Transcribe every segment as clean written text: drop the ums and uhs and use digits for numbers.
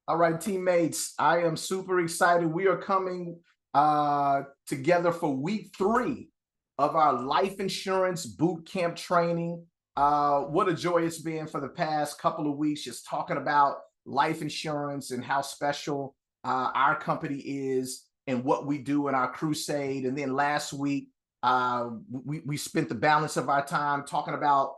All right, teammates, I am super excited. We are coming together for week 3 of our life insurance boot camp training. What a joy it's been for the past couple of weeks, just talking about life insurance and how special our company is and what we do in our crusade. And then last week, we spent the balance of our time talking about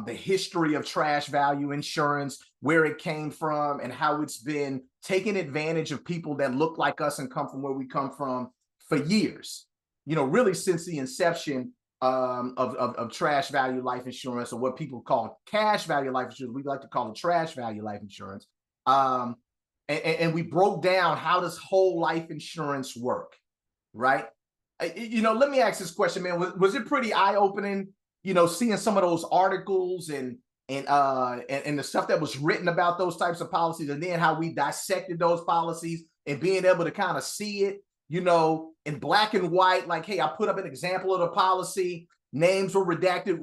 the history of trash value insurance, where it came from, and how it's been taking advantage of people that look like us and come from where we come from for years. You know, really since the inception of trash value life insurance, or what people call cash value life insurance. We like to call it trash value life insurance. And we broke down how does whole life insurance work, right? You know, let me ask this question, man. Was it pretty eye-opening, you know, seeing some of those articles and the stuff that was written about those types of policies, and then how we dissected those policies and being able to kind of see it, you know, in black and white, like, hey, I put up an example of the policy, names were redacted.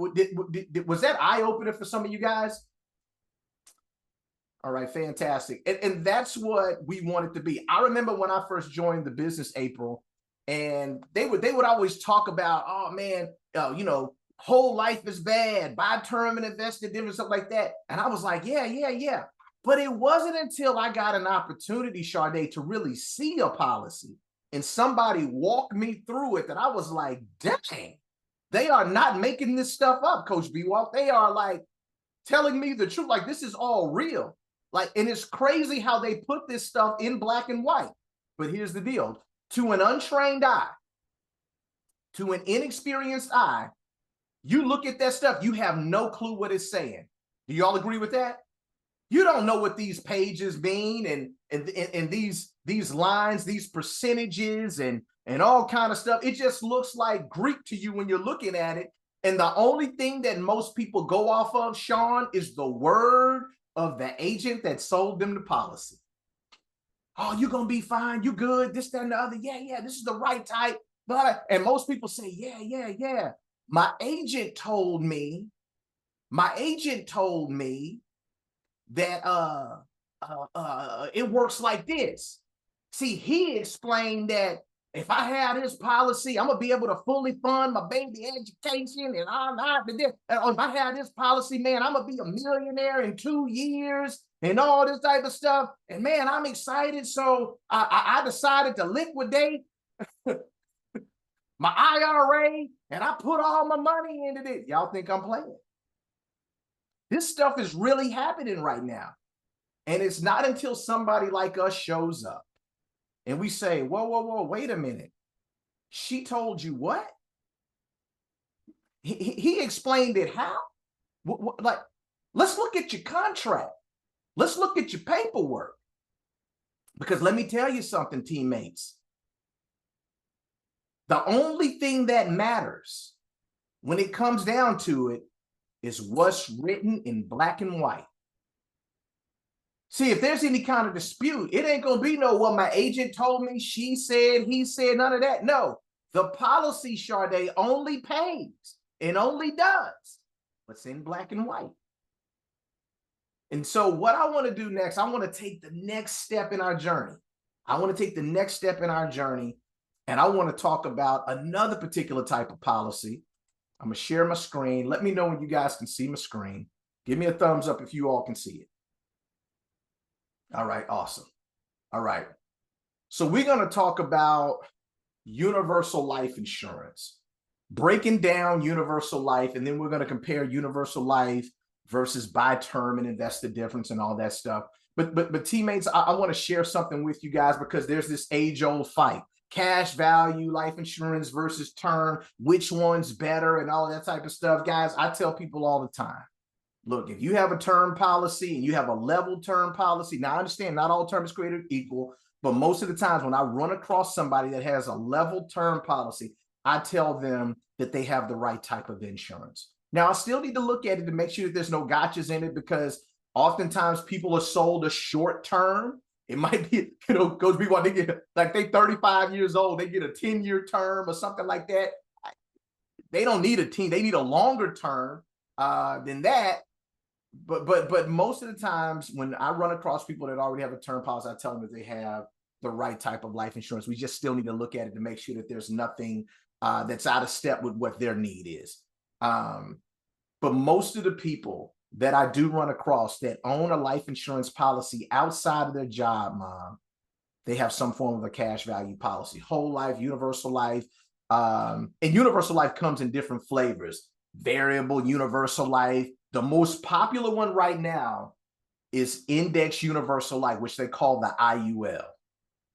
Was that eye-opening for some of you guys? All right, fantastic. And that's what we want it to be. I remember when I first joined the business, April, and they would always talk about, oh man, you know, whole life is bad, buy term and invest in different stuff like that. And I was like, yeah. But it wasn't until I got an opportunity, Sade, to really see a policy and somebody walked me through it that I was like, dang, they are not making this stuff up, Coach B. Walk. They are like telling me the truth. Like, this is all real. Like, and it's crazy how they put this stuff in black and white. But here's the deal. To an untrained eye, to an inexperienced eye, you look at that stuff, you have no clue what it's saying. Do y'all agree with that? You don't know what these pages mean and these lines, these percentages and all kind of stuff. It just looks like Greek to you when you're looking at it. And the only thing that most people go off of, Sean, is the word of the agent that sold them the policy. Oh, you're going to be fine. You good. This, that, and the other. Yeah. This is the right type. But, and most people say, yeah. My agent told me that it works like this. See, he explained that if I have this policy, I'm gonna be able to fully fund my baby education, and if I have this policy, man, I'm gonna be a millionaire in 2 years and all this type of stuff. And man, I'm excited. So I decided to liquidate my IRA, and I put all my money into it. Y'all think I'm playing? This stuff is really happening right now. And it's not until somebody like us shows up and we say, whoa, wait a minute. She told you what? He explained it how? Like, let's look at your contract. Let's look at your paperwork. Because let me tell you something, teammates. The only thing that matters when it comes down to it is what's written in black and white. See, if there's any kind of dispute, it ain't going to be no, well, my agent told me, she said, he said, none of that. No, the policy, Sade, only pays and only does what's in black and white. And so what I want to do next, I want to take the next step in our journey. And I want to talk about another particular type of policy. I'm going to share my screen. Let me know when you guys can see my screen. Give me a thumbs up if you all can see it. All right, awesome. All right. So we're going to talk about universal life insurance, breaking down universal life, and then we're going to compare universal life versus buy term and invest the difference and all that stuff. But teammates, I want to share something with you guys, because there's this age-old fight. Cash value, life insurance versus term, which one's better and all that type of stuff. Guys, I tell people all the time, look, if you have a term policy and you have a level term policy, now I understand not all term is created equal, but most of the times when I run across somebody that has a level term policy, I tell them that they have the right type of insurance. Now, I still need to look at it to make sure that there's no gotchas in it, because oftentimes people are sold a short term. It might be, you know, Coach B, want to get, like, they 35 years old, they get a 10-year term or something like that. They don't need a 10, they need a longer term than that. but most of the times when I run across people that already have a term policy, I tell them that they have the right type of life insurance. We just still need to look at it to make sure that there's nothing that's out of step with what their need is. But most of the people that I do run across that own a life insurance policy outside of their job, Mom, they have some form of a cash value policy, whole life, universal life. And universal life comes in different flavors, variable universal life. The most popular one right now is index universal life, which they call the IUL.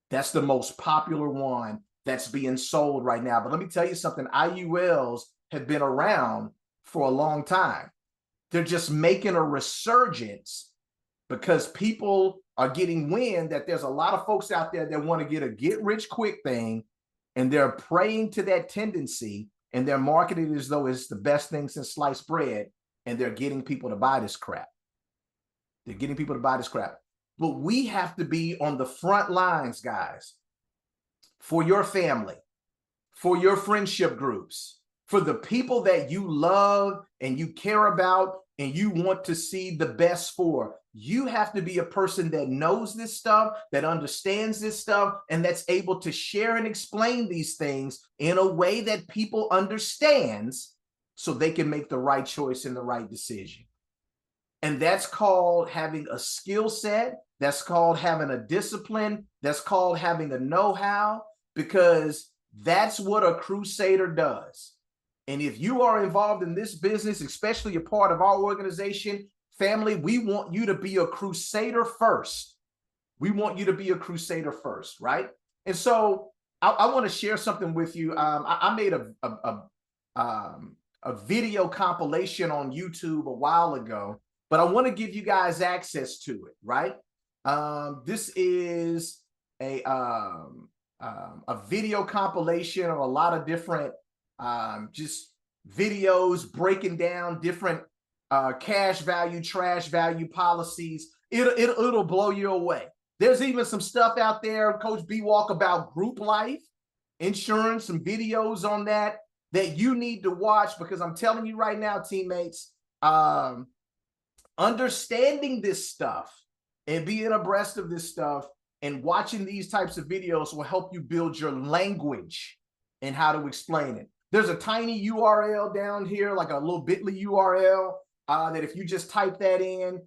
That's the most popular one that's being sold right now. But let me tell you something, IULs have been around for a long time. They're just making a resurgence because people are getting wind that there's a lot of folks out there that want to get a get rich quick thing, and they're preying to that tendency, and they're marketing it as though it's the best thing since sliced bread, and they're getting people to buy this crap. They're getting people to buy this crap. But we have to be on the front lines, guys, for your family, for your friendship groups, for the people that you love and you care about and you want to see the best for. You have to be a person that knows this stuff, that understands this stuff, and that's able to share and explain these things in a way that people understands so they can make the right choice and the right decision. And that's called having a skill set. That's called having a discipline. That's called having a know-how, because that's what a crusader does. And if you are involved in this business, especially a part of our organization, family, we want you to be a crusader first. We want you to be a crusader first, right? And so I want to share something with you. I made a video compilation on YouTube a while ago, but I want to give you guys access to it, right? This is a video compilation of a lot of different just videos breaking down different cash value, trash value policies. It'll blow you away. There's even some stuff out there, Coach B Walk, about group life insurance, some videos on that you need to watch, because I'm telling you right now, teammates, understanding this stuff and being abreast of this stuff and watching these types of videos will help you build your language and how to explain it. There's a tiny URL down here, like a little bit.ly URL, that if you just type that in,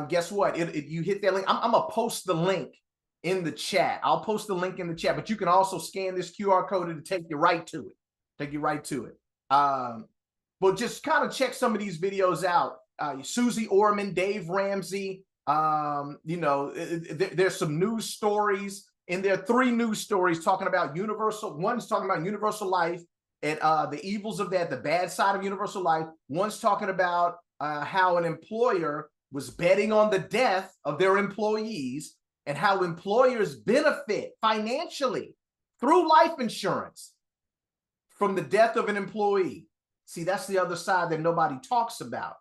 guess what? You hit that link. I'm going to post the link in the chat. I'll post the link in the chat, but you can also scan this QR code to take you right to it. Take you right to it. But just kind of check some of these videos out. Susie Orman, Dave Ramsey, there's some news stories, and there are 3 news stories talking about universal. One's talking about universal life and the evils of that, the bad side of universal life. One's talking about how an employer was betting on the death of their employees and how employers benefit financially through life insurance from the death of an employee. See, that's the other side that nobody talks about.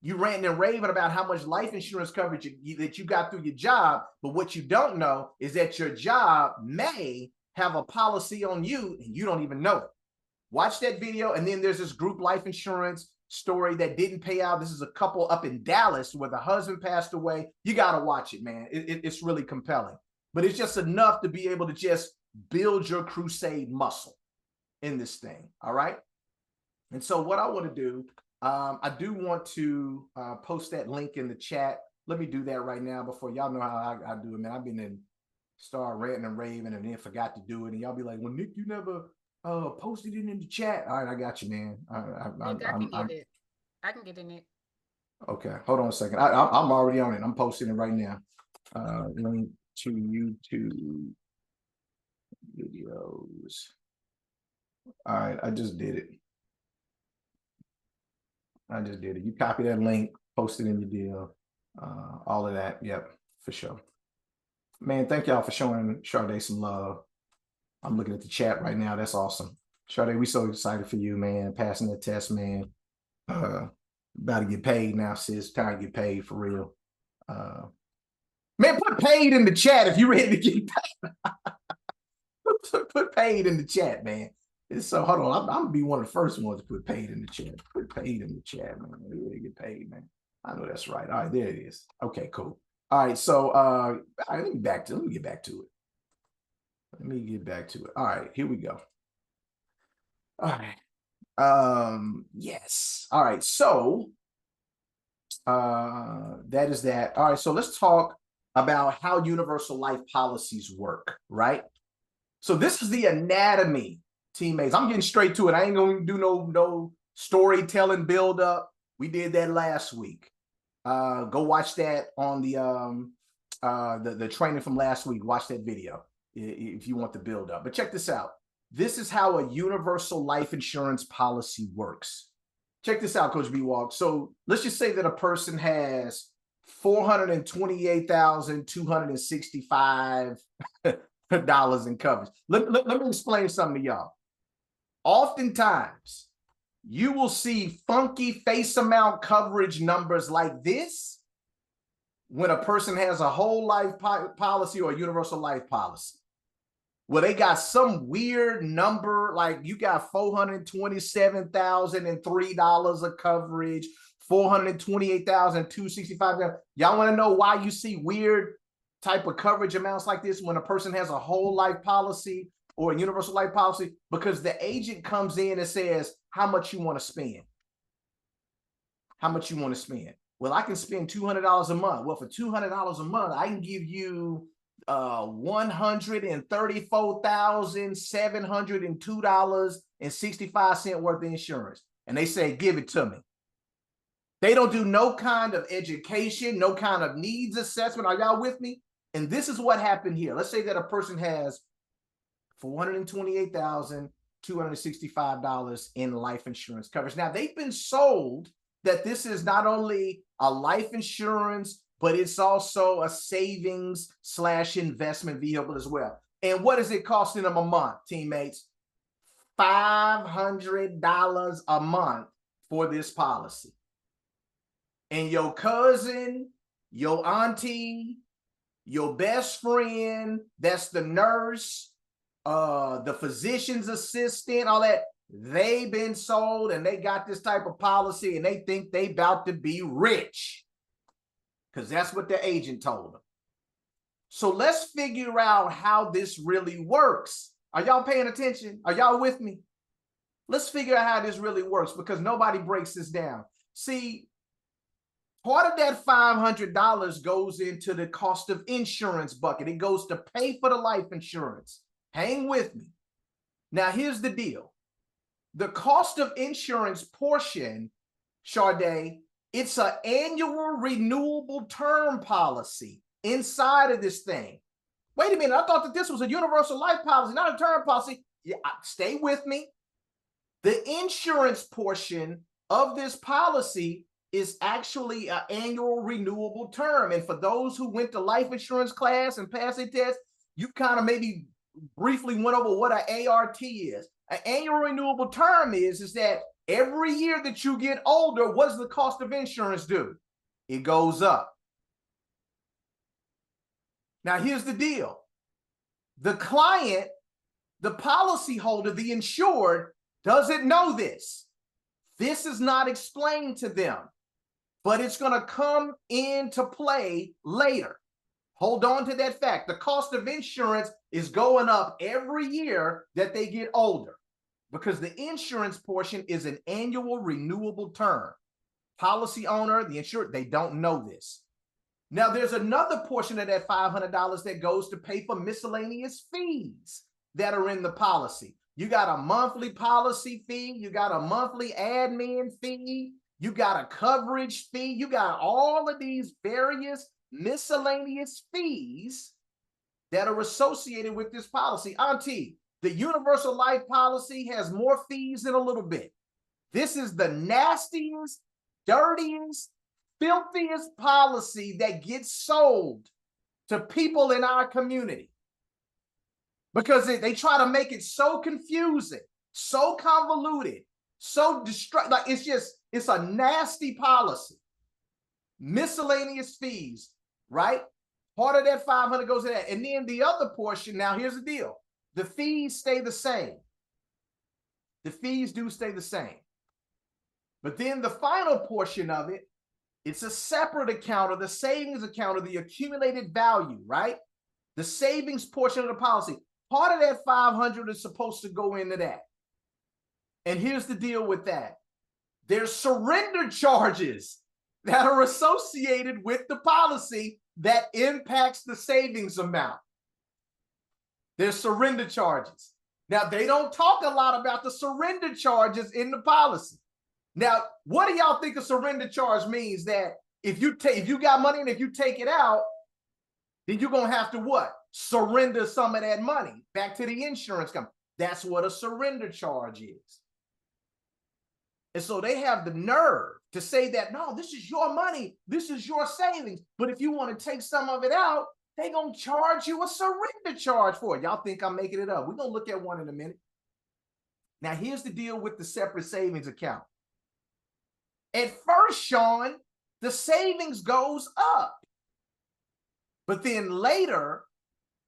You ranting and raving about how much life insurance coverage that you got through your job, but what you don't know is that your job may have a policy on you and you don't even know it. Watch that video. And then there's this group life insurance story that didn't pay out. This is a couple up in Dallas where the husband passed away. You got to watch it, man. It's really compelling. But it's just enough to be able to just build your crusade muscle in this thing. All right. And so what I want to do, I do want to post that link in the chat. Let me do that right now before y'all know how I do it, man. I've been in start ranting and raving and then forgot to do it. And y'all be like, well, Nick, you never posted it in the chat. All right, I got you, man. I can get it. I can get in it. Okay, hold on a second. I'm already on it. I'm posting it right now. Link to YouTube videos. All right, I just did it. You copy that link, post it in your deal, all of that. Yep, for sure. Man, thank y'all for showing Sade some love. I'm looking at the chat right now. That's awesome. Sade, we so excited for you, man. Passing the test, man. About to get paid now, sis. Time to get paid for real. Man, put paid in the chat if you're ready to get paid. put paid in the chat, man. So hold on, I'm gonna be one of the first ones to put paid in the chat. Put paid in the chat, man. We really get paid, man. I know that's right. All right, there it is. Okay, cool. All right, so let me get back to it. Let me get back to it. All right, here we go. All right. Yes. All right, so that is that. All right, so let's talk about how universal life policies work, right? So this is the anatomy, teammates. I'm getting straight to it. I ain't gonna do no storytelling build up. We did that last week. Go watch that on the training from last week. Watch that video if you want the build up. But check this out. This is how a universal life insurance policy works. Check this out, Coach B Walk. So let's just say that a person has $428,265 in coverage. Let me explain something to y'all. Oftentimes, you will see funky face amount coverage numbers like this when a person has a whole life policy or a universal life policy. Well, they got some weird number, like you got $427,003 of coverage, $428,265. Y'all want to know why you see weird type of coverage amounts like this when a person has a whole life policy or a universal life policy? Because the agent comes in and says, how much you want to spend? How much you want to spend? Well, I can spend $200 a month. Well, for $200 a month, I can give you $134,702.65 worth of insurance. And they say, give it to me. They don't do no kind of education, no kind of needs assessment. Are y'all with me? And this is what happened here. Let's say that a person has $428,265 in life insurance coverage. Now, they've been sold that this is not only a life insurance, but it's also a savings / investment vehicle as well. And what is it costing them a month, teammates? $500 a month for this policy. And your cousin, your auntie, your best friend, that's the nurse, the physician's assistant, all that, they've been sold and they got this type of policy and they think they about to be rich because that's what the agent told them. So let's figure out how this really works. Are y'all paying attention? Are y'all with me? Let's figure out how this really works because nobody breaks this down. See, part of that $500 goes into the cost of insurance bucket. It goes to pay for the life insurance. Hang with me. Now, here's the deal. The cost of insurance portion, Sade, it's an annual renewable term policy inside of this thing. Wait a minute, I thought that this was a universal life policy, not a term policy. Yeah, stay with me. The insurance portion of this policy is actually an annual renewable term. And for those who went to life insurance class and passed a test, you kind of maybe briefly went over what an ART is. An annual renewable term is that every year that you get older, what does the cost of insurance do? It goes up. Now, here's the deal. The client, the policyholder, the insured, doesn't know this. This is not explained to them, but it's going to come into play later. Hold on to that fact. The cost of insurance is going up every year that they get older because the insurance portion is an annual renewable term. Policy owner, the insured, they don't know this. Now, there's another portion of that $500 that goes to pay for miscellaneous fees that are in the policy. You got a monthly policy fee. You got a monthly admin fee. You got a coverage fee. You got all of these various miscellaneous fees that are associated with this policy. Auntie, the universal life policy has more fees in a little bit. This is the nastiest, dirtiest, filthiest policy that gets sold to people in our community because they try to make it so confusing, so convoluted, so destructive. Like it's a nasty policy. Miscellaneous fees, right? Part of that 500 goes to that. And then the other portion, now here's the deal. The fees stay the same. The fees do stay the same. But then the final portion of it It's a separate account, or the savings account, or the accumulated value, right? The savings portion of the policy. Part of that 500 is supposed to go into that. And here's the deal with that. There's surrender charges that are associated with the policy that impacts the savings amount. There's surrender charges. Now, they don't talk a lot about the surrender charges in the policy. Now, what do y'all think a surrender charge means? That if you got money and if you take it out, then you're going to have to what? Surrender some of that money back to the insurance company. That's what a surrender charge is. And so they have the nerve to say that, no, this is your money, this is your savings. But if you want to take some of it out, they're going to charge you a surrender charge for it. Y'all think I'm making it up? We're going to look at one in a minute. Now, here's the deal with the separate savings account. At first, Sean, the savings goes up. But then later,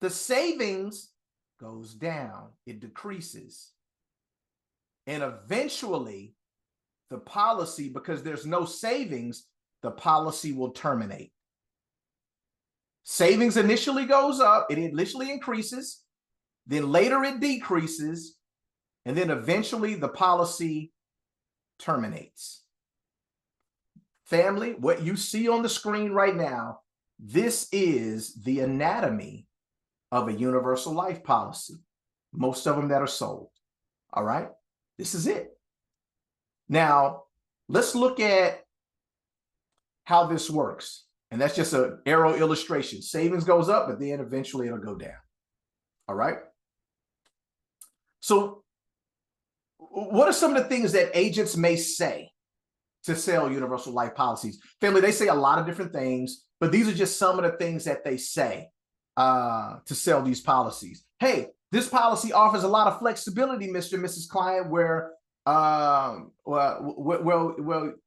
the savings goes down. It decreases. And eventually, the policy, because there's no savings, the policy will terminate. Savings initially goes up, it initially increases, then later it decreases, and then eventually the policy terminates. Family, what you see on the screen right now, this is the anatomy of a universal life policy. Most of them that are sold. All right, this is it. Now, let's look at how this works. And that's just an arrow illustration. Savings goes up, but then eventually it'll go down. All right. So what are some of the things that agents may say to sell universal life policies? Family, they say a lot of different things, but these are just some of the things that they say to sell these policies. Hey, this policy offers a lot of flexibility, Mr. and Mrs. Client, where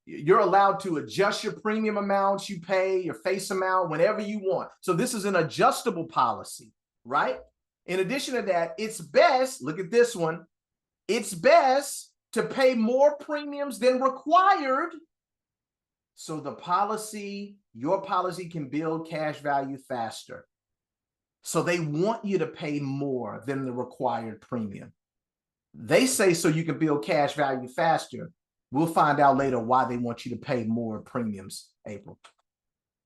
you're allowed to adjust your premium amounts you pay, your face amount, whenever you want. So this is an adjustable policy, right? In addition to that, it's best, look at this one, it's best to pay more premiums than required so the policy, your policy, can build cash value faster. So they want you to pay more than the required premium. They say so you can build cash value faster. We'll find out later why they want you to pay more premiums, April.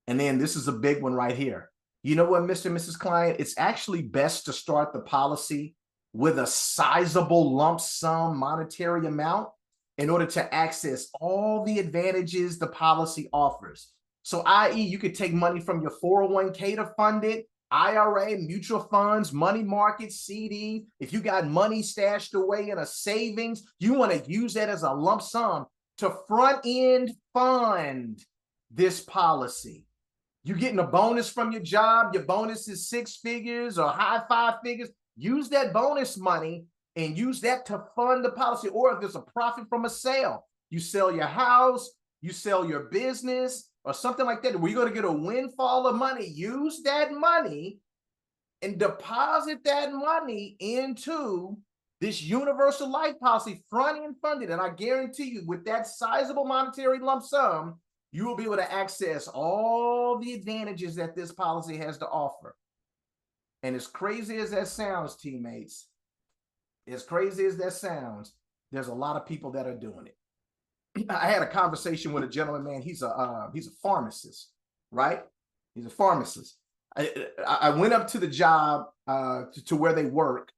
And then this is a big one right here. You know what, Mr. and Mrs. Client? It's actually best to start the policy with a sizable lump sum monetary amount in order to access all the advantages the policy offers. So, i.e., you could take money from your 401k to fund it, IRA, mutual funds, money market, CD. If you got money stashed away in a savings, you want to use that as a lump sum to front end fund this policy. You're getting a bonus from your job. Your bonus is 6 figures or high 5 figures. Use that bonus money and use that to fund the policy. Or if there's a profit from a sale, you sell your house, you sell your business, or something like that, where you're going to get a windfall of money. Use that money and deposit that money into this universal life policy, front-end funded. And I guarantee you, with that sizable monetary lump sum, you will be able to access all the advantages that this policy has to offer. And as crazy as that sounds, teammates, as crazy as that sounds, there's a lot of people that are doing it. I had a conversation with a gentleman, man. He's a pharmacist, right? He's a pharmacist. I went up to the job to where they work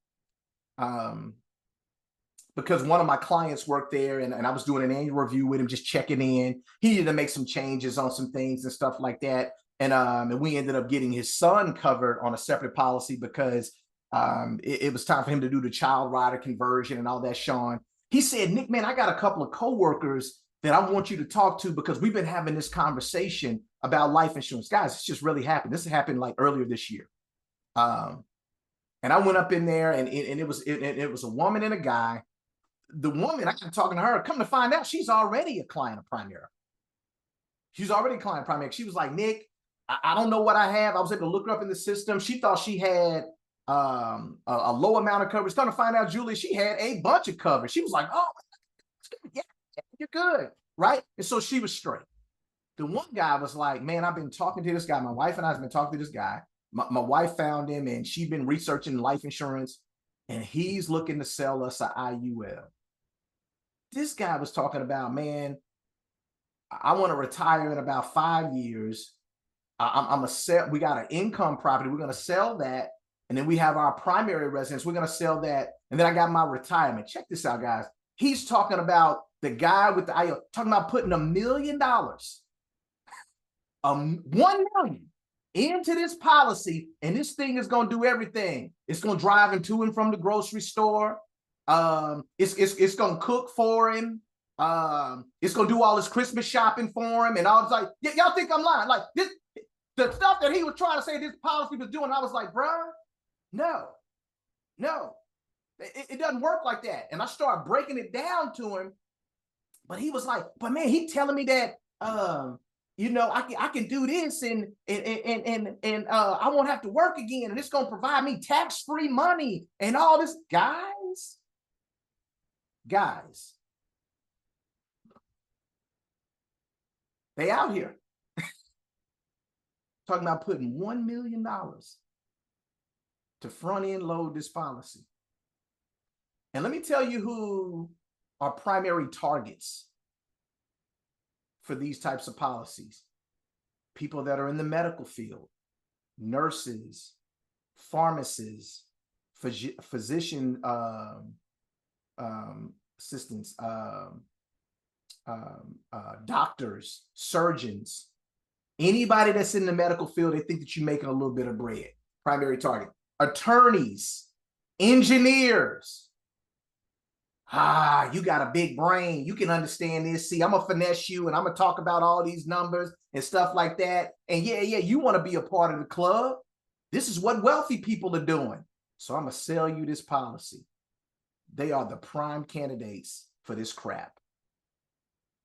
because one of my clients worked there, and I was doing an annual review with him, just checking in. He needed to make some changes on some things and stuff like that. And we ended up getting his son covered on a separate policy because it was time for him to do the child rider conversion and all that, Sean. He said, Nick, man, I got a couple of coworkers that I want you to talk to because we've been having this conversation about life insurance. Guys, it's just really happened. This happened like earlier this year. And I went up in there, and it was a woman and a guy. The woman, I got talking to her, come to find out she's already a client of Primera. She's already a client of Primera. She was like, Nick, I don't know what I have. I was able to look her up in the system. She thought she had a low amount of coverage. Come to find out, Julie, she had a bunch of coverage. She was like, oh, yeah, you're good, right? And so she was straight. The one guy was like, man, I've been talking to this guy. My wife and I have been talking to this guy. My wife found him and she'd been researching life insurance and he's looking to sell us an IUL. This guy was talking about, man, I want to retire in about 5 years. I'm a sell. We got an income property. We're going to sell that. And then we have our primary residence. We're going to sell that. And then I got my retirement. Check this out, guys. He's talking about the guy with the IUL, talking about putting $1 million, $1 million into this policy. And this thing is going to do everything. It's going to drive him to and from the grocery store. It's going to cook for him. It's going to do all his Christmas shopping for him. And I was like, y'all think I'm lying? Like this, the stuff that he was trying to say this policy was doing, I was like, bro, no, it doesn't work like that. And I started breaking it down to him, but he was like, but man, he telling me that, I can do this and I won't have to work again. And it's going to provide me tax-free money and all this. Guys, they out here talking about putting $1 million to front end load this policy. And let me tell you who are primary targets for these types of policies. People that are in the medical field, nurses, pharmacists, physician assistants, doctors, surgeons, anybody that's in the medical field, they think that you're making a little bit of bread. Primary target. Attorneys, engineers. You got a big brain. You can understand this. See, I'm going to finesse you and I'm going to talk about all these numbers and stuff like that. And yeah, you want to be a part of the club. This is what wealthy people are doing. So I'm going to sell you this policy. They are the prime candidates for this crap.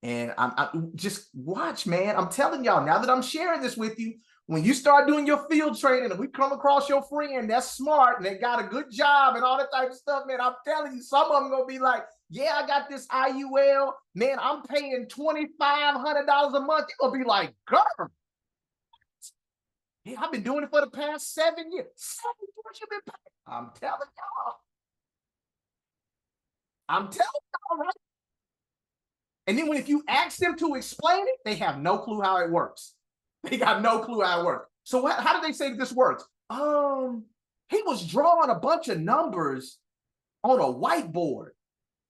And I'm just watch, man. I'm telling y'all, now that I'm sharing this with you, when you start doing your field training and we come across your friend that's smart and they got a good job and all that type of stuff, man, I'm telling you, some of them going to be like, yeah, I got this IUL. Man, I'm paying $2,500 a month. You're going to be like, girl, yeah, I've been doing it for the past 7 years. 7 years you've been paying. I'm telling y'all, right? And then if you ask them to explain it, they have no clue how it works. They got no clue how it works. So how do they say that this works? He was drawing a bunch of numbers on a whiteboard.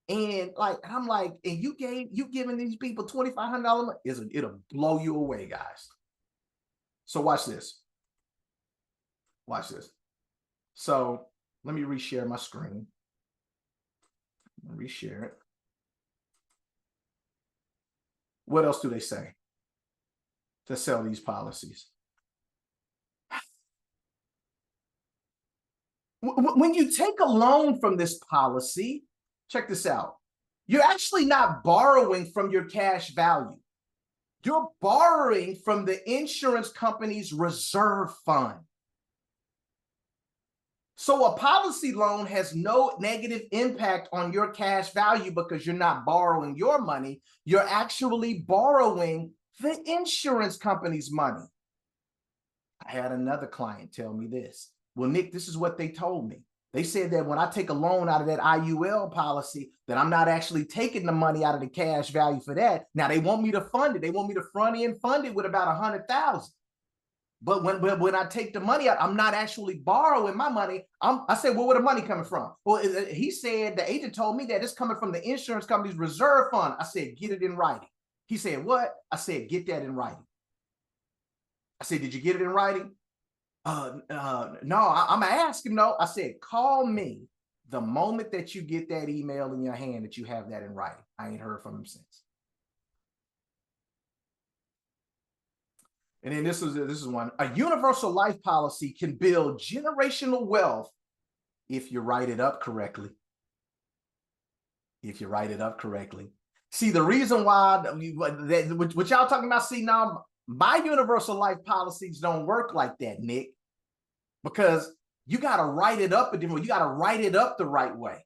And I'm like, and you giving these people $2,500? It'll blow you away, guys. So watch this. Watch this. So let me reshare my screen. Reshare it. What else do they say to sell these policies? When you take a loan from this policy, check this out. You're actually not borrowing from your cash value. You're borrowing from the insurance company's reserve fund. So a policy loan has no negative impact on your cash value because you're not borrowing your money. You're actually borrowing the insurance company's money. I had another client tell me this. Well, Nick, this is what they told me. They said that when I take a loan out of that IUL policy, that I'm not actually taking the money out of the cash value for that. Now they want me to fund it. They want me to front end fund it with about $100,000. But when I take the money out, I'm not actually borrowing my money. I said, well, where the money coming from? Well, he said, the agent told me that it's coming from the insurance company's reserve fund. I said, get it in writing. He said, what? I said, get that in writing. I said, did you get it in writing? No, I'm asking. No, I said, call me the moment that you get that email in your hand that you have that in writing. I ain't heard from him since. And then this is one. A universal life policy can build generational wealth if you write it up correctly. If you write it up correctly. See, the reason why, what y'all talking about, see now, my universal life policies don't work like that, Nick, because you got to write it up a different way. You got to write it up the right way.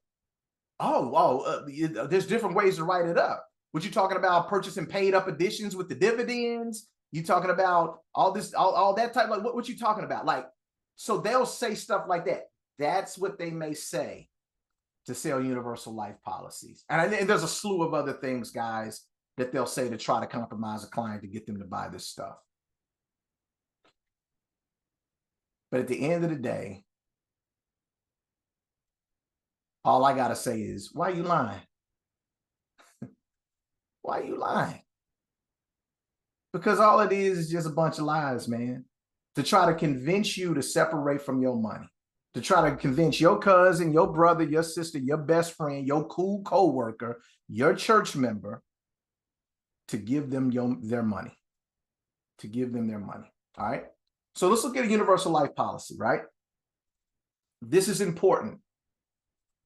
There's different ways to write it up. What you talking about? Purchasing paid up additions with the dividends? You talking about all this, all that type? Like, what you talking about? Like, so they'll say stuff like that. That's what they may say to sell universal life policies. And there's a slew of other things, guys, that they'll say to try to compromise a client to get them to buy this stuff. But at the end of the day, all I got to say is, why are you lying? Why are you lying? Because all it is just a bunch of lies, man, to try to convince you to separate from your money, to try to convince your cousin, your brother, your sister, your best friend, your cool coworker, your church member to give them their money, to give them their money. All right. So let's look at a universal life policy, right? This is important.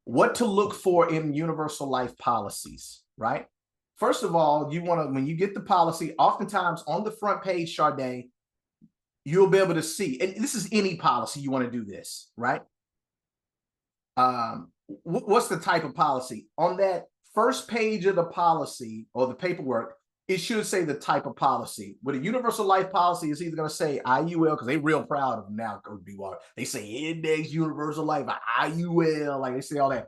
What to look for in universal life policies, right? First of all, you want to, when you get the policy, oftentimes on the front page, Sade, you'll be able to see, and this is any policy you want to do this, right? What's the type of policy? On that first page of the policy or the paperwork, it should say the type of policy. With a universal life policy, it's either going to say IUL, because they're real proud of them now, Coach B. Water. They say index universal life, IUL, like they say all that.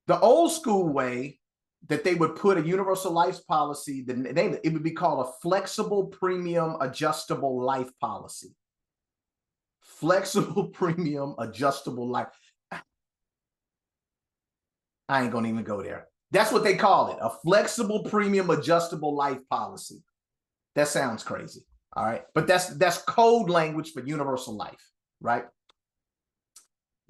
The old school way that they would put a universal life policy, the name, it would be called a flexible premium adjustable life policy. Flexible premium adjustable life. I ain't gonna even go there. That's what they call it, a flexible premium adjustable life policy. That sounds crazy, all right? But that's code language for universal life, right?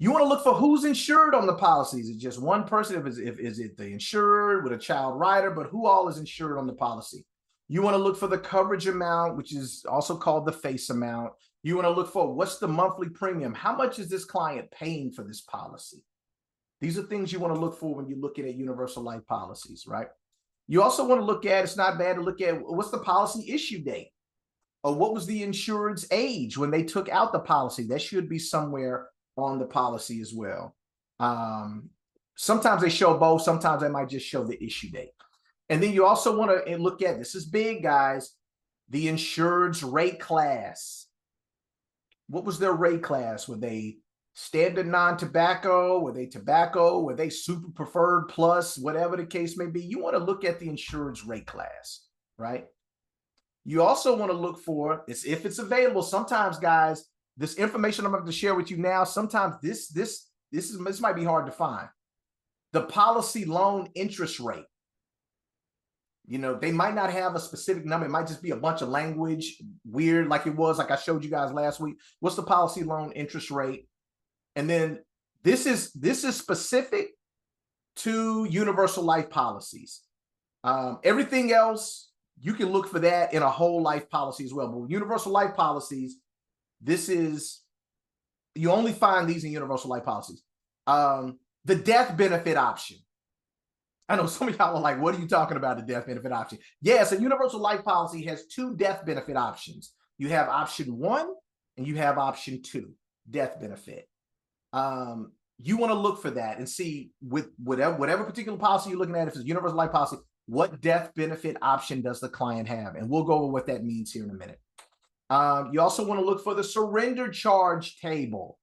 You want to look for who's insured on the policy. Is it just one person? Is it the insured with a child rider? But who all is insured on the policy? You want to look for the coverage amount, which is also called the face amount. You want to look for what's the monthly premium? How much is this client paying for this policy? These are things you want to look for when you're looking at universal life policies, right? You also want to look at, it's not bad to look at, what's the policy issue date? Or what was the insured's age when they took out the policy? That should be somewhere on the policy as well. Sometimes they show both. Sometimes they might just show the issue date. And then you also want to look at, this is big, guys, the insured's rate class. What was their rate class? Were they standard non-tobacco? Were they tobacco? Were they super preferred plus, whatever the case may be? You want to look at the insured's rate class, right? You also want to look for, if it's available, sometimes, guys, this information I'm going to share with you now, sometimes this might be hard to find. The policy loan interest rate. You know, they might not have a specific number. It might just be a bunch of language, weird, like it was, like I showed you guys last week. What's the policy loan interest rate? And then this is specific to universal life policies. Everything else, you can look for that in a whole life policy as well. But universal life policies, you only find these in universal life policies. The death benefit option. I know some of y'all are like, what are you talking about, the death benefit option? Yes, a universal life policy has two death benefit options. You have option 1 and you have option 2, death benefit. You want to look for that and see with whatever particular policy you're looking at, if it's a universal life policy, what death benefit option does the client have? And we'll go over what that means here in a minute. You also want to look for the surrender charge table.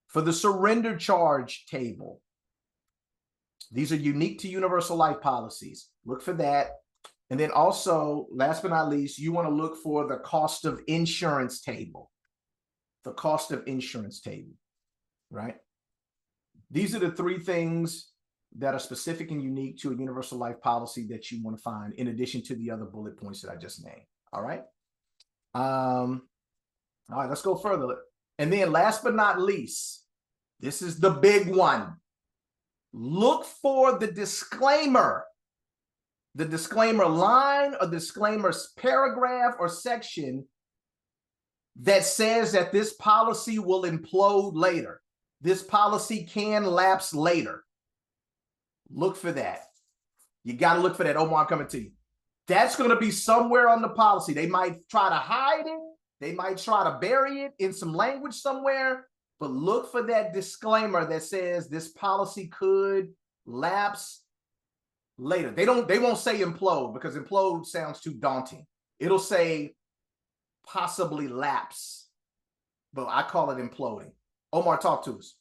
For the surrender charge table. These are unique to universal life policies. Look for that. And then also, last but not least, you want to look for the cost of insurance table. The cost of insurance table, right? These are the 3 things that are specific and unique to a universal life policy that you want to find, in addition to the other bullet points that I just named. All right. All right, let's go further. And then last but not least, this is the big one. Look for the disclaimer line or disclaimer paragraph or section that says that this policy will implode later. This policy can lapse later. Look for that. You got to look for that. Omar, I'm coming to you. That's going to be somewhere on the policy. They might try to hide it. They might try to bury it in some language somewhere. But look for that disclaimer that says this policy could lapse later. They won't say implode because implode sounds too daunting. It'll say possibly lapse, but I call it imploding. Omar, talk to us.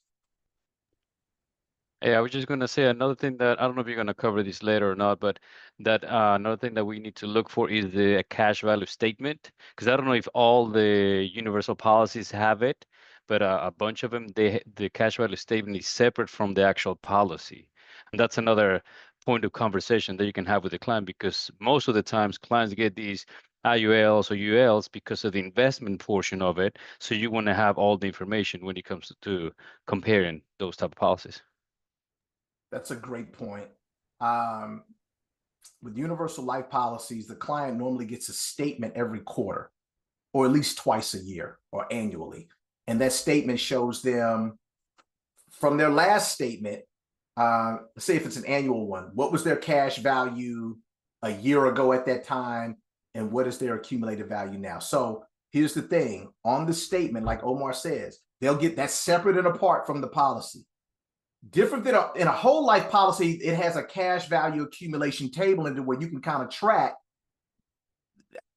Yeah, I was just going to say another thing that I don't know if you're going to cover this later or not, but that another thing that we need to look for is the cash value statement. Because I don't know if all the universal policies have it, but a bunch of them, the cash value statement is separate from the actual policy. And that's another point of conversation that you can have with the client because most of the times clients get these IULs or ULs because of the investment portion of it. So you want to have all the information when it comes to comparing those type of policies. That's a great point. Um, with universal life policies, the client normally gets a statement every quarter, or at least twice a year or annually. And that statement shows them from their last statement, say if it's an annual one, what was their cash value a year ago at that time, and what is their accumulated value now? So here's the thing, on the statement, like Omar says, they'll get that separate and apart from the policy. Different than in a whole life policy, it has a cash value accumulation table into where you can kind of track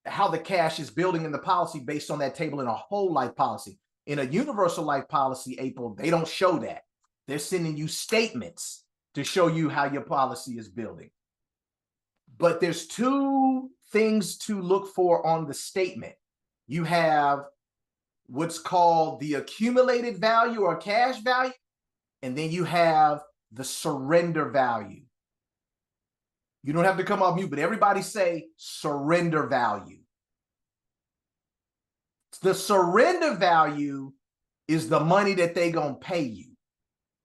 how the cash is building in the policy based on that table in a whole life policy. In a universal life policy, April, they don't show that. They're sending you statements to show you how your policy is building. But there's two things to look for on the statement. You have what's called the accumulated value or cash value, and then you have the surrender value. You don't have to come off mute, but everybody say surrender value. The surrender value is the money that they gonna pay you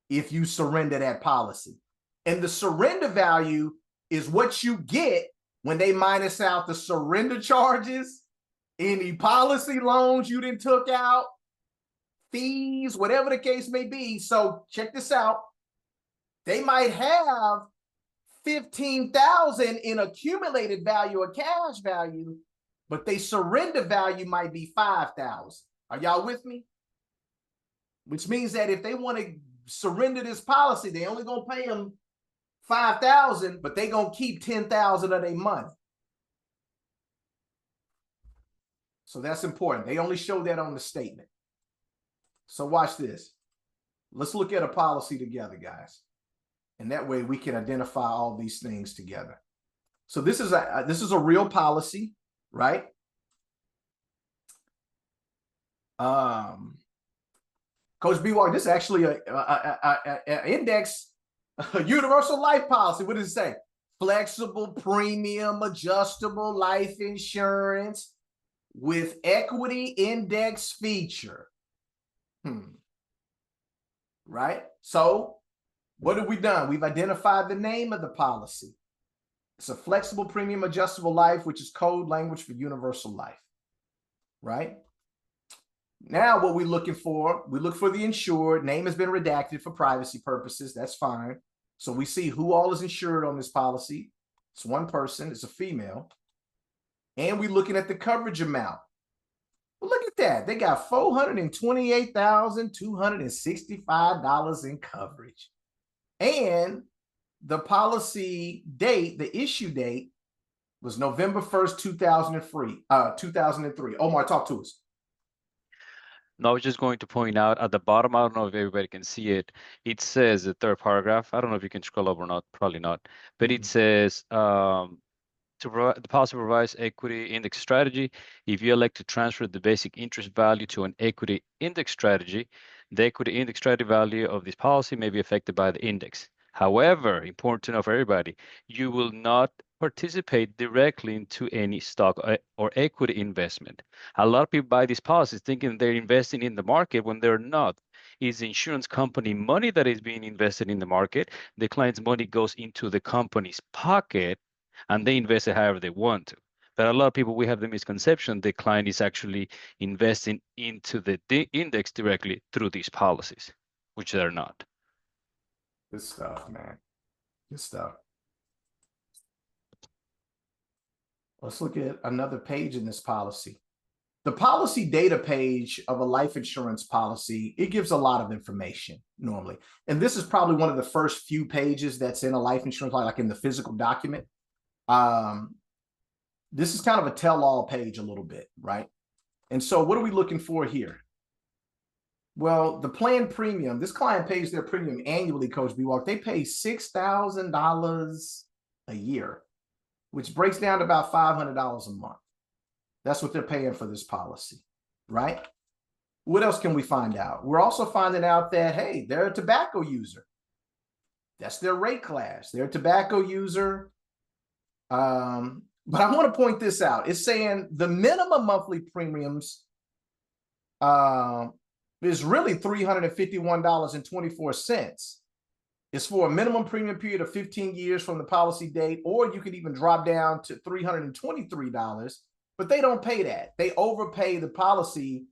if you surrender that policy. And the surrender value is what you get when they minus out the surrender charges, any policy loans you didn't took out, fees, whatever the case may be. So check this out. They might have 15,000 in accumulated value or cash value, but they surrender value might be 5,000. Are y'all with me? Which means that if they want to surrender this policy, they only gonna pay them 5,000, but they gonna keep 10,000 of their money. So that's important. They only show that on the statement. So watch this. Let's look at a policy together, guys. And that way we can identify all these things together. So this is a real policy, right? Coach B. Walker, this is actually a index, a universal life policy. What does it say? Flexible premium, adjustable life insurance with equity index feature. Right? So what have we done? We've identified the name of the policy. It's a flexible premium adjustable life, which is code language for universal life. Right? Now what we're looking for, we look for the insured. Name has been redacted for privacy purposes. That's fine. So we see who all is insured on this policy. It's one person. It's a female. And we're looking at the coverage amount. Well, look at that. They got $428,265 in coverage. And the policy date, the issue date, was November 1st, 2003. Omar, talk to us. No, I was just going to point out at the bottom, I don't know if everybody can see it. It says the third paragraph. I don't know if you can scroll up or not, probably not. But it says the policy provides equity index strategy. If you elect to transfer the basic interest value to an equity index strategy, the equity index strategy value of this policy may be affected by the index. However, important to know for everybody, you will not participate directly into any stock or equity investment. A lot of people buy these policies thinking they're investing in the market when they're not. It's the insurance company money that is being invested in the market. The client's money goes into the company's pocket and they invest it however they want to. But a lot of people, we have the misconception the client is actually investing into the index directly through these policies, which they're not. Good stuff, man. Good stuff. Let's look at another page in this policy. the policy data page of a life insurance policy, it gives a lot of information normally. And this is probably one of the first few pages that's in a life insurance, like in the physical document. This is kind of a tell-all page a little bit, right? And so what are we looking for here? Well, the plan premium, this client pays their premium annually, Coach B-Walk. They pay $6,000 a year, which breaks down to about $500 a month. That's what they're paying for this policy, right? What else can we find out? We're also finding out that, hey, they're a tobacco user. That's their rate class. They're a tobacco user. But I want to point this out. It's saying the minimum monthly premiums is really $351.24. It's for a minimum premium period of 15 years from the policy date, or you could even drop down to $323. But they don't pay that. They overpay the policy.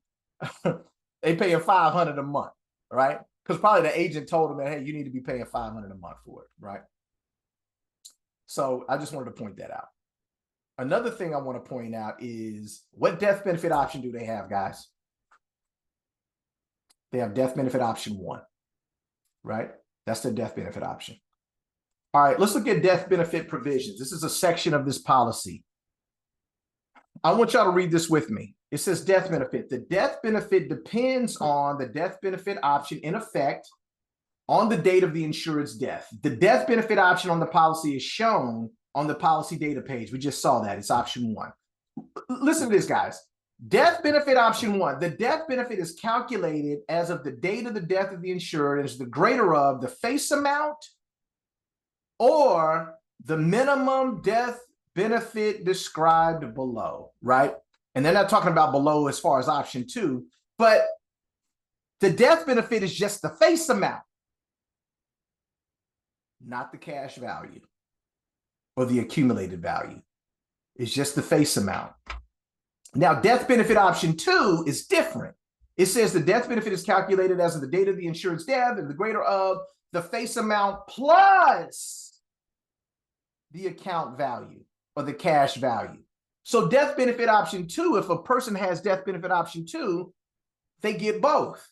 They pay $500 a month, right? Because probably the agent told them that, hey, you need to be paying $500 a month for it, right? So I just wanted to point that out. Another thing I want to point out is, what death benefit option do they have, guys? They have death benefit option 1, right? That's their death benefit option. All right, let's look at death benefit provisions. This is a section of this policy. I want y'all to read this with me. It says death benefit. The death benefit depends on the death benefit option in effect on the date of the insured's death. The death benefit option on the policy is shown on the policy data page. We just saw that. It's option 1. Listen to this, guys. Death benefit option 1. The death benefit is calculated as of the date of the death of the insured and is the greater of the face amount or the minimum death benefit described below, right? And they're not talking about below as far as option 2, but the death benefit is just the face amount, not the cash value or the accumulated value. It's just the face amount. Now, death benefit option 2 is different. It says the death benefit is calculated as of the date of the insured's death and the greater of the face amount plus the account value or the cash value. So death benefit option 2, if a person has death benefit option 2, they get both.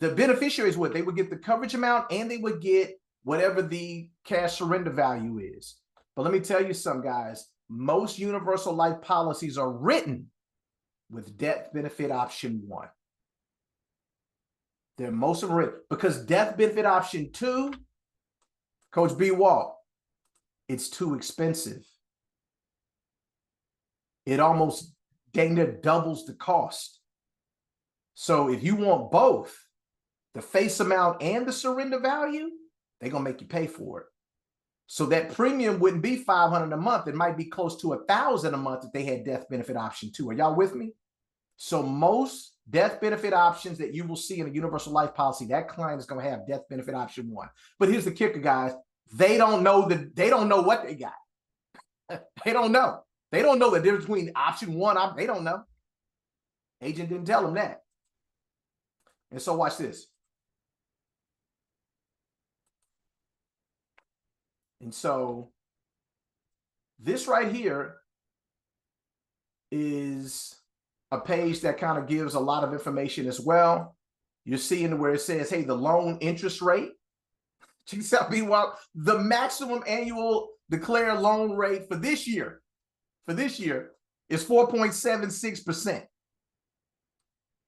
The beneficiaries would, they would get the coverage amount and they would get whatever the cash surrender value is. But let me tell you something, guys. Most universal life policies are written with death benefit option 1. They're most of them written because death benefit option 2, Coach B. Walt, it's too expensive. It almost dang near doubles the cost. So if you want both, the face amount and the surrender value, they're going to make you pay for it. So that premium wouldn't be $500 a month. It might be close to $1,000 a month if they had death benefit option 2. Are y'all with me? So most death benefit options that you will see in a universal life policy, that client is going to have death benefit option 1. But here's the kicker, guys. They don't know what they got. They don't know. They don't know the difference between option 1. They don't know. Agent didn't tell them that. And so watch this. And so this right here is a page that kind of gives a lot of information as well. You're seeing where it says, hey, the loan interest rate. The maximum annual declared loan rate for this year is 4.76%.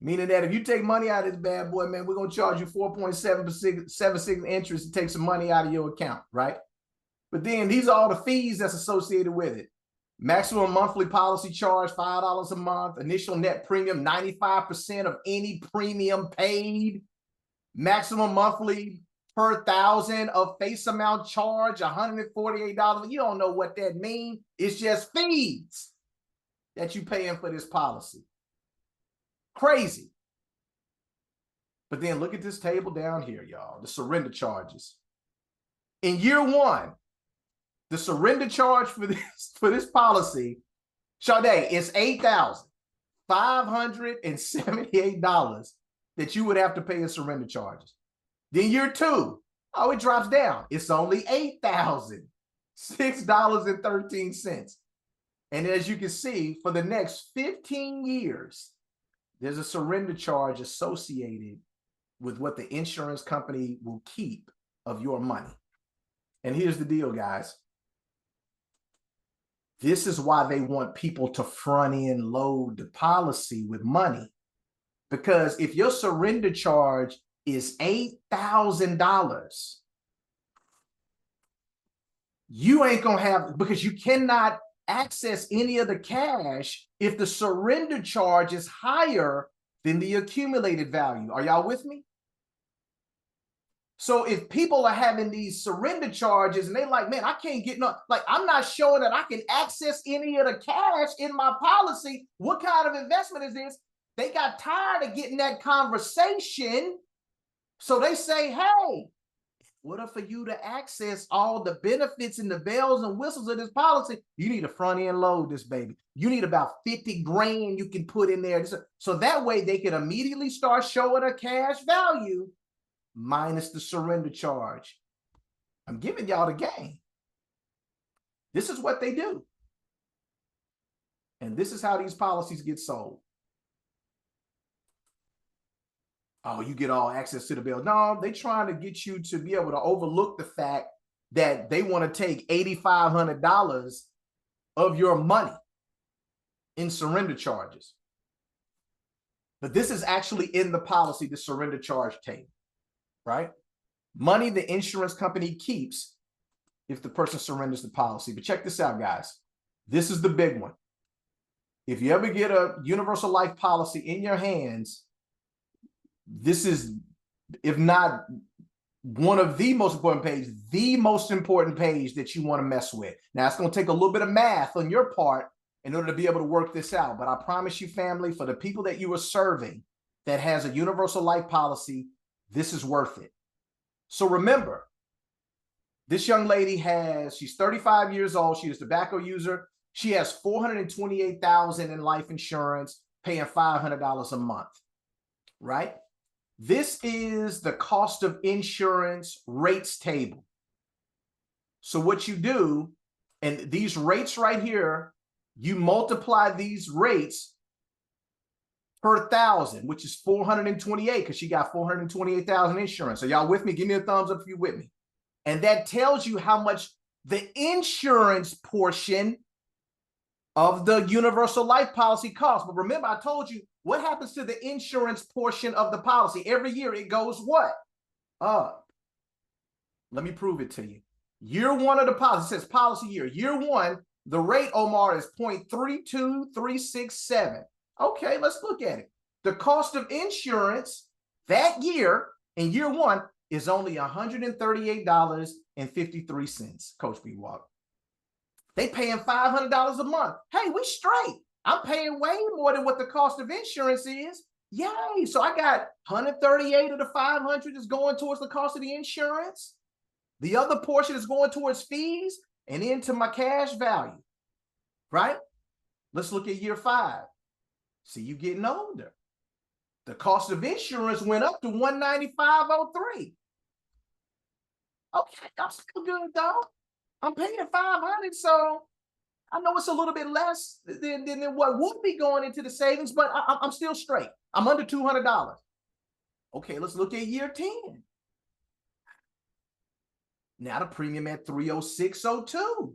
Meaning that if you take money out of this bad boy, man, we're going to charge you 4.76% interest to take some money out of your account, right? But then these are all the fees that's associated with it. Maximum monthly policy charge, $5 a month. Initial net premium, 95% of any premium paid. Maximum monthly per 1,000 of face amount charge, $148. You don't know what that means. It's just fees that you paying for this policy. Crazy. But then look at this table down here, y'all. The surrender charges. In year 1, the surrender charge for this policy, Sade, is $8,578 that you would have to pay in surrender charges. Then year 2, it drops down. It's only $8,006.13. And as you can see, for the next 15 years, there's a surrender charge associated with what the insurance company will keep of your money. And here's the deal, guys. This is why they want people to front end load the policy with money. Because if your surrender charge is $8,000, you ain't gonna have, because you cannot access any of the cash if the surrender charge is higher than the accumulated value. Are y'all with me? So if people are having these surrender charges and they're like, man, I can't get no, like, I'm not showing that I can access any of the cash in my policy. What kind of investment is this? They got tired of getting that conversation. So they say, hey, what if for you to access all the benefits and the bells and whistles of this policy, you need to front end load this baby. You need about 50 grand you can put in there. So that way they can immediately start showing a cash value minus the surrender charge. I'm giving y'all the game. This is what they do. And this is how these policies get sold. Oh, you get all access to the bill. No, they're trying to get you to be able to overlook the fact that they want to take $8,500 of your money in surrender charges. But this is actually in the policy, the surrender charge table, right? Money the insurance company keeps if the person surrenders the policy. But check this out, guys. This is the big one. If you ever get a universal life policy in your hands, this is, if not one of the most important pages, the most important page that you want to mess with. Now, it's going to take a little bit of math on your part in order to be able to work this out. But I promise you, family, for the people that you are serving that has a universal life policy, this is worth it. So remember, this young lady she's 35 years old. She's a tobacco user. She has $428,000 in life insurance, paying $500 a month, right? This is the cost of insurance rates table. So what you do, and these rates right here, you multiply these rates per 1,000, which is 428, because she got 428,000 insurance. So y'all with me? Give me a thumbs up if you're with me. And that tells you how much the insurance portion of the universal life policy costs. But remember, I told you, what happens to the insurance portion of the policy? Every year it goes what? Up. Let me prove it to you. Year one of the policy, it says policy year. Year one, the rate, Omar, is 0.32367. Okay, let's look at it. The cost of insurance that year, in year one, is only $138.53, Coach B. Walker. They paying $500 a month. Hey, we straight. I'm paying way more than what the cost of insurance is. Yay. So I got 138 of the 500 is going towards the cost of the insurance. The other portion is going towards fees and into my cash value, right? Let's look at year 5. See, you getting older. The cost of insurance went up to $195.03. Okay, I'm still good though. I'm paying $500, so I know it's a little bit less than what would be going into the savings, but I'm still straight. I'm under $200. Okay, let's look at year 10. Now the premium at $306.02.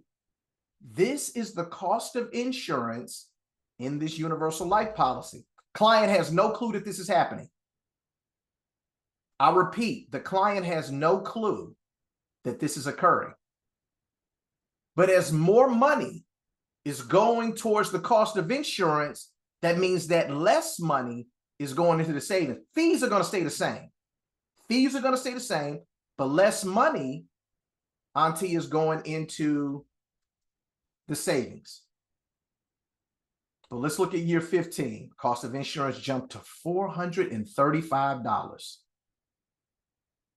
This is the cost of insurance in this universal life policy. Client has no clue that this is happening. I repeat, the client has no clue that this is occurring. But as more money is going towards the cost of insurance, that means that less money is going into the savings. Fees are going to stay the same. Fees are going to stay the same, but less money, Auntie, is going into the savings. But let's look at year 15. Cost of insurance jumped to $435.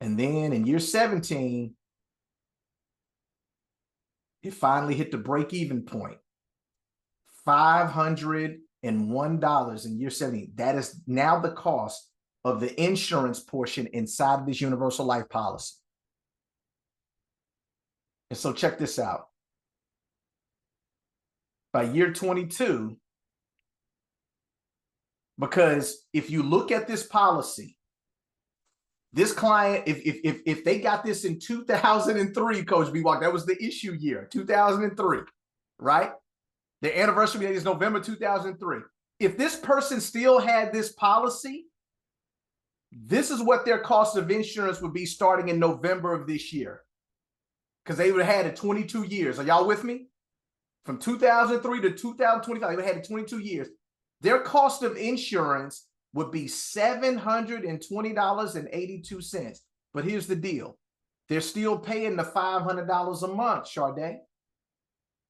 And then in year 17, it finally hit the break-even point. $501 in year 17. That is now the cost of the insurance portion inside of this universal life policy. And so check this out. by year 22, because if you look at this policy, this client, if they got this in 2003, Coach B Walk, that was the issue year, 2003, right? The anniversary date is November 2003. If this person still had this policy, this is what their cost of insurance would be starting in November of this year, because they would have had it 22 years. Are y'all with me? From 2003 to 2025, they would have had it 22 years. Their cost of insurance would be $720.82. But here's the deal. They're still paying the $500 a month, Sade.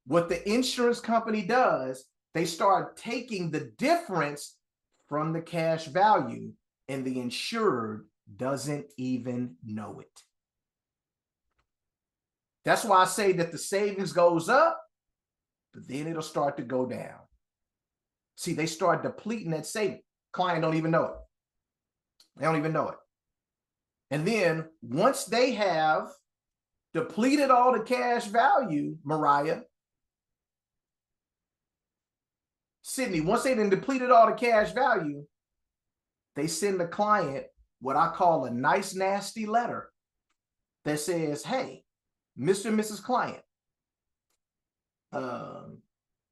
What the insurance company does, they start taking the difference from the cash value, and the insured doesn't even know it. That's why I say that the savings goes up, but then it'll start to go down. See, they start depleting that savings. Client don't even know it. They don't even know it. And then once they have depleted all the cash value, Mariah, Sydney, once they done depleted all the cash value, they send the client what I call a nice, nasty letter that says, hey, Mr. and Mrs. Client,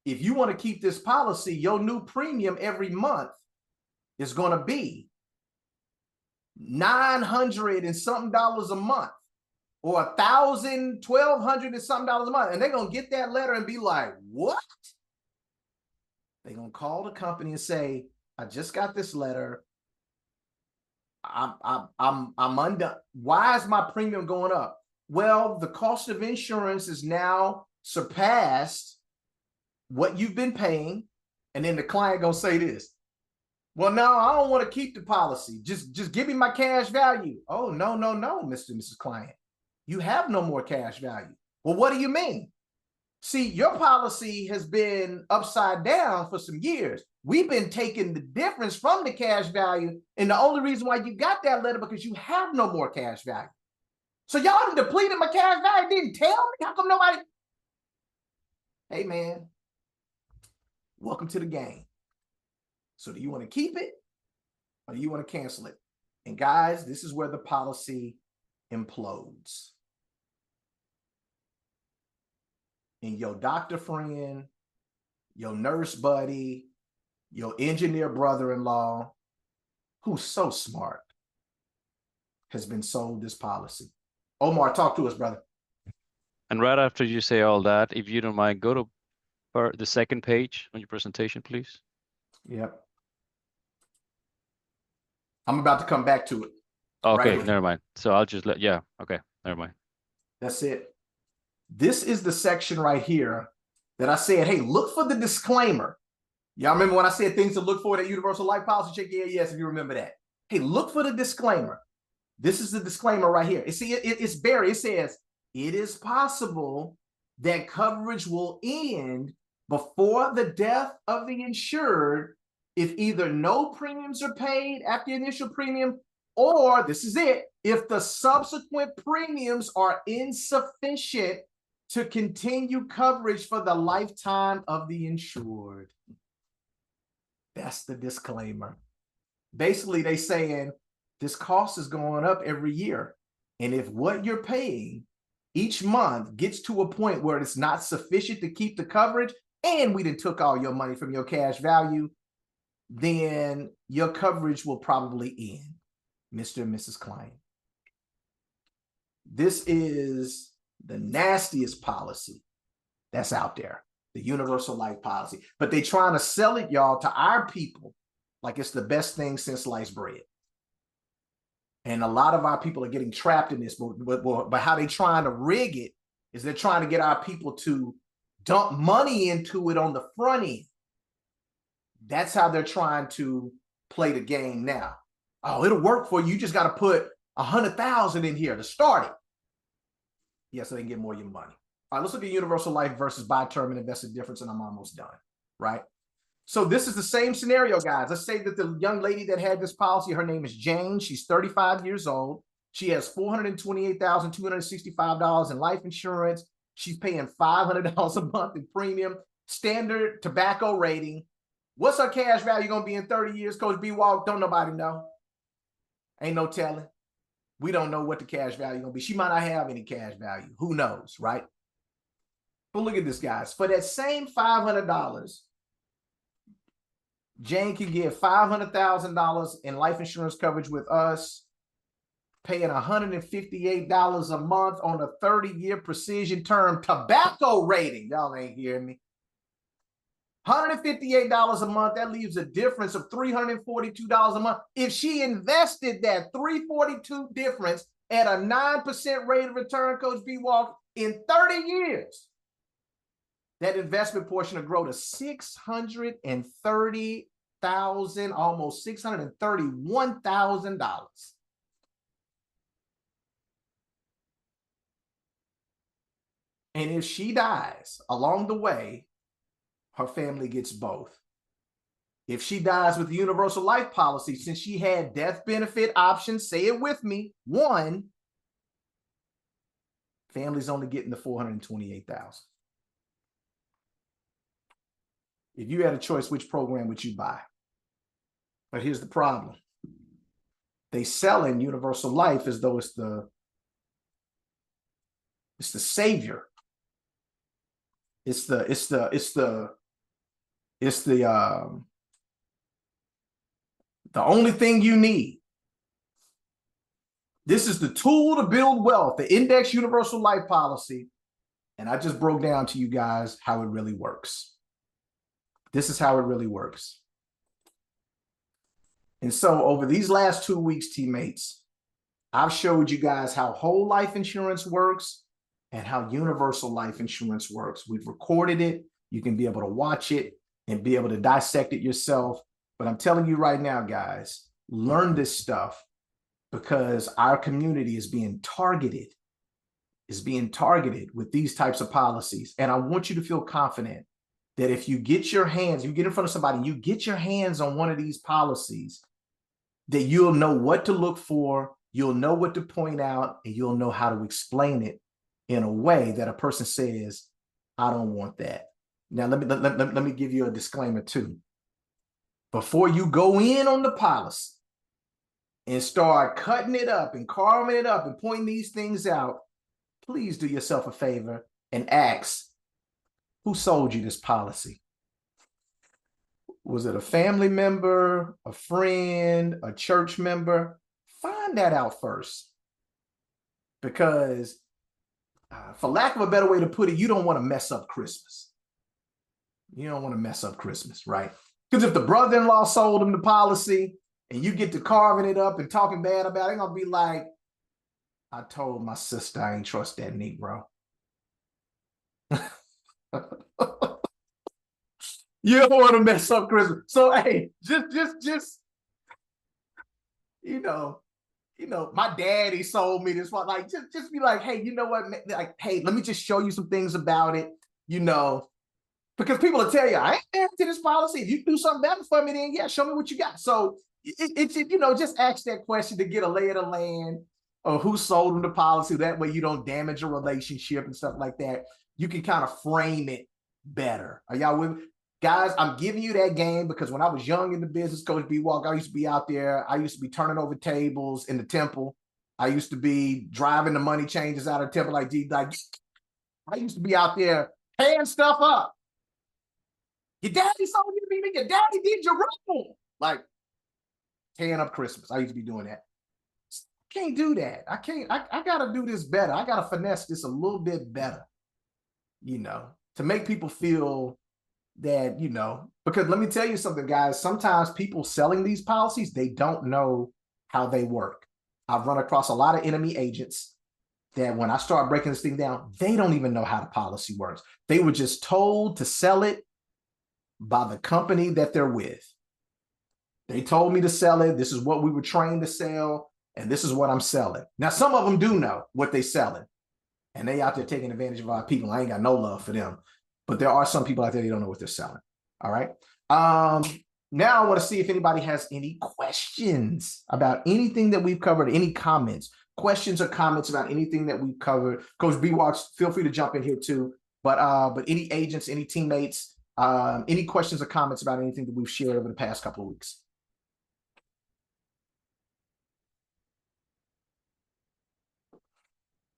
if you want to keep this policy, your new premium every month is going to be $900 and something a month, or $1,000, $1,200 and something a month. And they're going to get that letter and be like, what? They're going to call the company and say, I just got this letter. I'm undone. Why is my premium going up? Well, the cost of insurance is now surpassed what you've been paying. And then the client gonna say this, well, no, I don't want to keep the policy. Just give me my cash value. Oh, no, Mr. and Mrs. Client. You have no more cash value. Well, what do you mean? See, your policy has been upside down for some years. We've been taking the difference from the cash value, and the only reason why you got that letter because you have no more cash value. So y'all depleted my cash value, didn't tell me? How come nobody? Hey, man, welcome to the game. So do you want to keep it or do you want to cancel it? And guys, this is where the policy implodes. And your doctor friend, your nurse buddy, your engineer brother-in-law, who's so smart, has been sold this policy. Omar, talk to us, brother. And right after you say all that, if you don't mind, go to the second page on your presentation, please. Yep. I'm about to come back to it. Okay, right, never mind. So I'll just yeah, okay, never mind. That's it. This is the section right here that I said, hey, look for the disclaimer. Y'all remember when I said things to look for that universal life policy check? Yeah, yes, if you remember that. Hey, look for the disclaimer. This is the disclaimer right here. See, it's buried. It says, it is possible that coverage will end before the death of the insured if either no premiums are paid after the initial premium, or, this is it, if the subsequent premiums are insufficient to continue coverage for the lifetime of the insured. That's the disclaimer. Basically, they saying this cost is going up every year. And if what you're paying each month gets to a point where it's not sufficient to keep the coverage, and we done took all your money from your cash value, then your coverage will probably end, Mr. and Mrs. Client. This is the nastiest policy that's out there, the universal life policy. But they trying to sell it, y'all, to our people like it's the best thing since sliced bread. And a lot of our people are getting trapped in this, but how they trying to rig it is they're trying to get our people to dump money into it on the front end. That's how they're trying to play the game now. Oh, it'll work for you. You just got to put 100,000 in here to start it. Yeah, so they can get more of your money. All right, let's look at universal life versus buy term and invested difference, and I'm almost done, right? So this is the same scenario, guys. Let's say that the young lady that had this policy, her name is Jane. She's 35 years old. She has $428,265 in life insurance. She's paying $500 a month in premium. standard tobacco rating. What's her cash value going to be in 30 years, Coach B Walk? Don't nobody know. Ain't no telling. We don't know what the cash value going to be. She might not have any cash value. Who knows, right? But look at this, guys. For that same $500, Jane can get $500,000 in life insurance coverage with us, paying $158 a month on a 30-year precision term tobacco rating. Y'all ain't hearing me. $158 a month, that leaves a difference of $342 a month. If she invested that $342 difference at a 9% rate of return, Coach B Walk, in 30 years, that investment portion will grow to $630,000, almost $631,000. And if she dies along the way, her family gets both. If she dies with the universal life policy, since she had death benefit options, say it with me, 1, family's only getting the $428,000. If you had a choice, which program would you buy? But here's the problem. They sell in universal life as though it's the savior. It's the only thing you need. This is the tool to build wealth, the index universal life policy. And I just broke down to you guys how it really works. This is how it really works. And so over these last 2 weeks, teammates, I've showed you guys how whole life insurance works and how universal life insurance works. We've recorded it. You can be able to watch it and be able to dissect it yourself. But I'm telling you right now, guys, learn this stuff because our community is being targeted with these types of policies. And I want you to feel confident that if you get your hands, you get in front of somebody, you get your hands on one of these policies, that you'll know what to look for, you'll know what to point out, and you'll know how to explain it in a way that a person says, I don't want that. Now, let me give you a disclaimer too. Before you go in on the policy and start cutting it up and carving it up and pointing these things out, please do yourself a favor and ask, who sold you this policy? Was it a family member, a friend, a church member? Find that out first. Because for lack of a better way to put it, you don't want to mess up Christmas. You don't want to mess up Christmas, right? Because if the brother-in-law sold him the policy and you get to carving it up and talking bad about it, they're going to be like, I told my sister I ain't trust that Negro. You don't want to mess up Christmas. So, hey, just, my daddy sold me this one. Like, just be like, hey, you know what? Like, hey, let me just show you some things about it, because people will tell you, I ain't married to this policy. If you do something better for me, then yeah, show me what you got. So it's just ask that question to get a lay of the land or who sold them the policy. That way you don't damage a relationship and stuff like that. You can kind of frame it better. Are y'all with me? Guys, I'm giving you that game because when I was young in the business, Coach B Walk, I used to be out there. I used to be turning over tables in the temple. I used to be driving the money changers out of the temple like I used to be out there paying stuff up. Your daddy sold you to me. Your daddy did your role. Like tearing up Christmas. I used to be doing that. I can't do that. I can't. I got to do this better. I got to finesse this a little bit better, to make people feel that, because let me tell you something, guys, sometimes people selling these policies, they don't know how they work. I've run across a lot of enemy agents that when I start breaking this thing down, they don't even know how the policy works. They were just told to sell it by the company that they're with. They told me to sell it. This is what we were trained to sell, and this is what I'm selling. Now, some of them do know what they're selling, and they out there taking advantage of our people. I ain't got no love for them. But there are some people out there that don't know what they're selling. All right. Now I want to see if anybody has any questions about anything that we've covered, any comments, questions or comments about anything that we've covered. Coach B Walks, feel free to jump in here too. But any agents, any teammates, Any questions or comments about anything that we've shared over the past couple of weeks?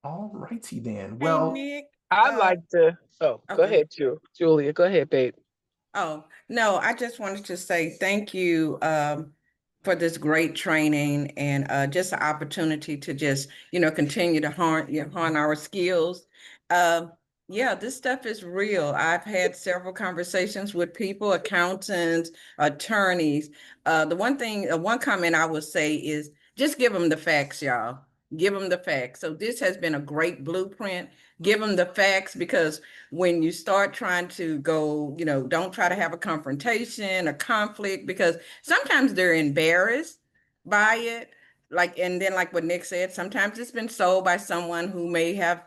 All righty then. Well, Hey, Nick. I'd like to. Oh, go Okay. ahead, Julia. Go ahead, babe. Oh, no, I just wanted to say thank you for this great training and just the opportunity to just, continue to hone our skills. Uh, yeah, this stuff is real. I've had several conversations with people, accountants, attorneys. One comment I would say is just give them the facts, y'all. Give them the facts. So this has been a great blueprint. Give them the facts, because when you start trying to go, don't try to have a confrontation, a conflict, because sometimes they're embarrassed by it. And then like what Nick said, sometimes it's been sold by someone who may have,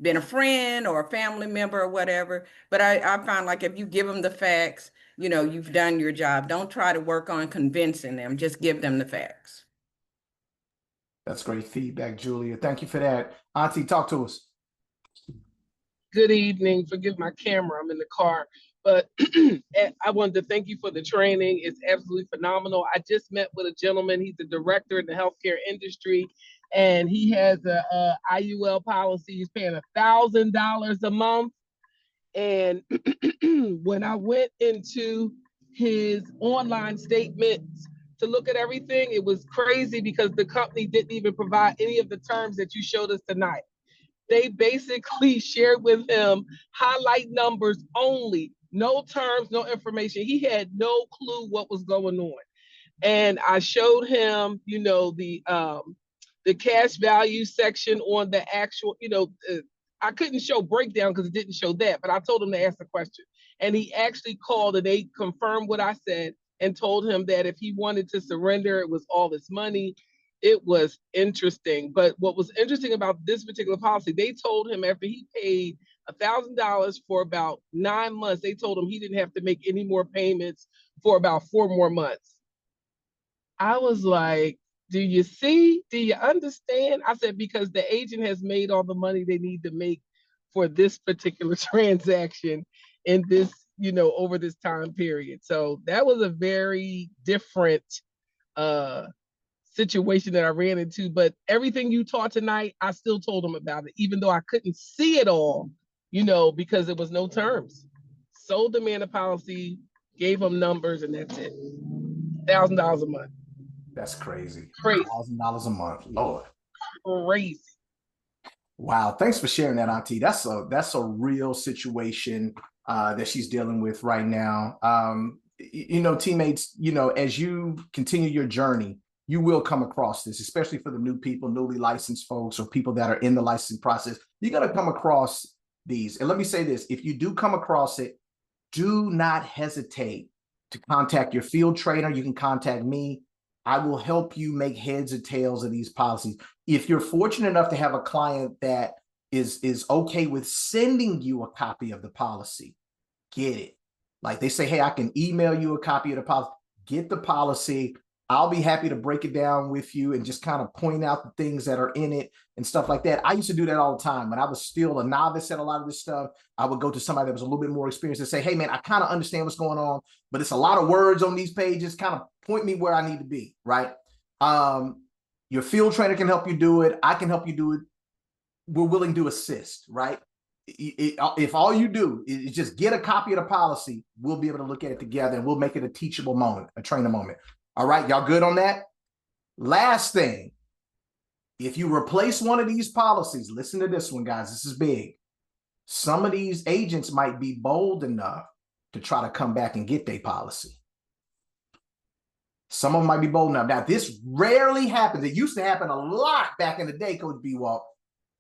been a friend or a family member or whatever. But I find like if you give them the facts, you've done your job. Don't try to work on convincing them. Just give them the facts. that's great feedback, Julia. Thank you for that. Auntie, talk to us. Good evening. Forgive my camera. I'm in the car. But I wanted to thank you for the training. It's absolutely phenomenal. I just met with a gentleman. He's a director in the healthcare industry, and he has a IUL policy. He's paying $1,000 a month. And when I went into his online statements to look at everything, it was crazy because the company didn't even provide any of the terms that you showed us tonight. They basically shared with him highlight numbers only, no terms, no information. He had no clue what was going on. And I showed him, the cash value section on the actual, I couldn't show breakdown because it didn't show that, but I told him to ask the question. And he actually called and they confirmed what I said and told him that if he wanted to surrender, it was all his money. It was interesting. But what was interesting about this particular policy, they told him after he paid $1,000 for about 9 months, they told him he didn't have to make any more payments for about 4 more months. I was like, do you see? Do you understand? I said, because the agent has made all the money they need to make for this particular transaction in this, over this time period. So that was a very different situation that I ran into. But everything you taught tonight, I still told them about it, even though I couldn't see it all, because there was no terms. Sold the man a policy, gave him numbers, and that's it. $1,000 a month. That's crazy. Crazy. $1,000 a month, Lord. Crazy. Wow, thanks for sharing that, Auntie. That's a real situation that she's dealing with right now. Teammates, as you continue your journey, you will come across this, especially for the new people, newly licensed folks, or people that are in the licensing process. You're going to come across these. And let me say this, if you do come across it, do not hesitate to contact your field trainer. You can contact me. I will help you make heads or tails of these policies. If you're fortunate enough to have a client that is okay with sending you a copy of the policy, get it. Like they say, hey, I can email you a copy of the policy. Get the policy. I'll be happy to break it down with you and just kind of point out the things that are in it and stuff like that. I used to do that all the time. When I was still a novice at a lot of this stuff, I would go to somebody that was a little bit more experienced and say, hey, man, I kind of understand what's going on, but it's a lot of words on these pages. Kind of point me where I need to be, right? Your field trainer can help you do it. I can help you do it. We're willing to assist, right? If all you do is just get a copy of the policy, we'll be able to look at it together and we'll make it a teachable moment, a trainer moment. All right, y'all good on that? Last thing, if you replace one of these policies, listen to this one, guys. This is big. Some of these agents might be bold enough to try to come back and get their policy. Some of them might be bold enough. Now, this rarely happens. It used to happen a lot back in the day, Coach B-Walk.